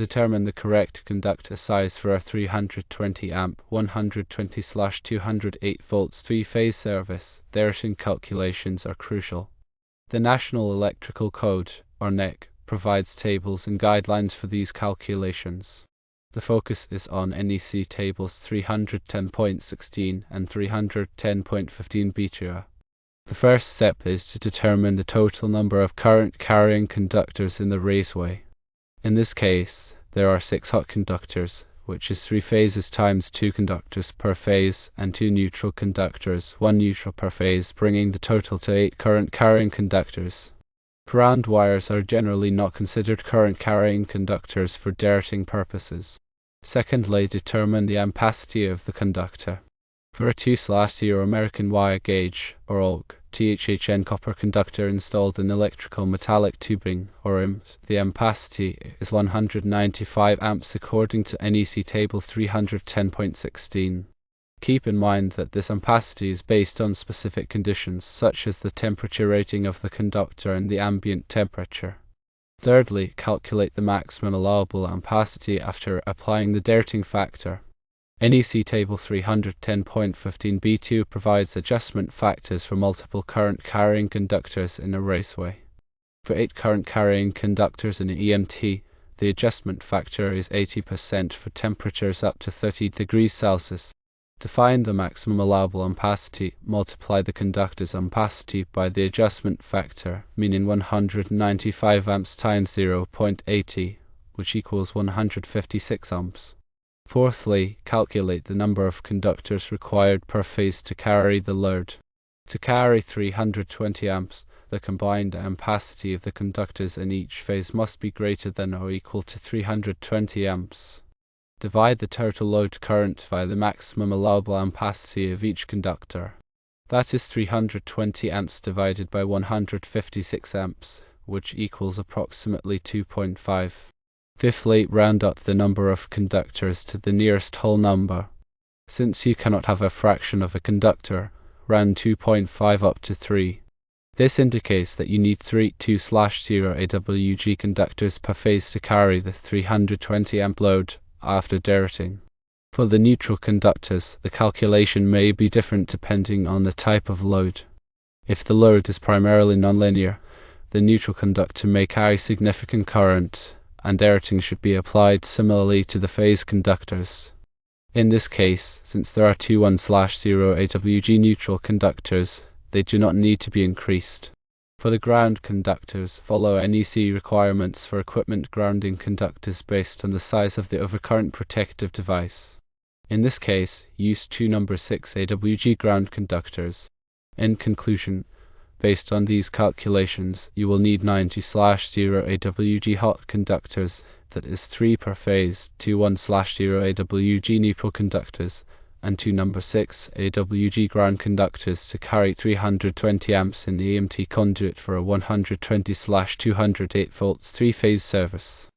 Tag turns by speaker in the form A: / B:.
A: determine the correct conductor size for a 320 amp 120/208 volts 3-phase service, Derating calculations are crucial. The National Electrical Code, or NEC, provides tables and guidelines for these calculations. The focus is on NEC tables 310.16 and 310.15b2. The first step is to determine the total number of current carrying conductors in the raceway. In this case, there are 6 hot conductors, which is 3 phases times 2 conductors per phase, and 2 neutral conductors, 1 neutral per phase, bringing the total to 8 current carrying conductors. Ground wires are generally not considered current carrying conductors for derating purposes. Secondly, determine the ampacity of the conductor. For a 2/0 American wire gauge, or AUG, THHN copper conductor installed in electrical metallic tubing, or IMS, the ampacity is 195 amps according to NEC table 310.16. Keep in mind that this ampacity is based on specific conditions such as the temperature rating of the conductor and the ambient temperature. Thirdly, calculate the maximum allowable ampacity after applying the derating factor. NEC table 310.15b2 provides adjustment factors for multiple current carrying conductors in a raceway. For 8 current carrying conductors in an EMT, the adjustment factor is 80% for temperatures up to 30 degrees Celsius. To find the maximum allowable ampacity, multiply the conductor's ampacity by the adjustment factor, meaning 195 amps times 0.80, which equals 156 amps. Fourthly, calculate the number of conductors required per phase to carry the load. To carry 320 amps, the combined ampacity of the conductors in each phase must be greater than or equal to 320 amps. Divide the total load current by the maximum allowable ampacity of each conductor. That is 320 amps divided by 156 amps, which equals approximately 2.5. Fifthly, round up the number of conductors to the nearest whole number. Since you cannot have a fraction of a conductor, round 2.5 up to 3. This indicates that you need 3 2/0 AWG conductors per phase to carry the 320 amp load after derating. For the neutral conductors, the calculation may be different depending on the type of load. If the load is primarily nonlinear, the neutral conductor may carry significant current, and derating should be applied similarly to the phase conductors. In this case, since there are 2 1/0 AWG neutral conductors, they do not need to be increased. For the ground conductors, follow NEC requirements for equipment grounding conductors based on the size of the overcurrent protective device. In this case, use 2 number 6 AWG ground conductors. In conclusion, based on these calculations, you will need 9 2/0 AWG hot conductors, that is 3 per phase, 2 1/0 AWG neutral conductors, and 2 number 6 AWG ground conductors to carry 320 amps in the EMT conduit for a 120/208 volts 3-phase service.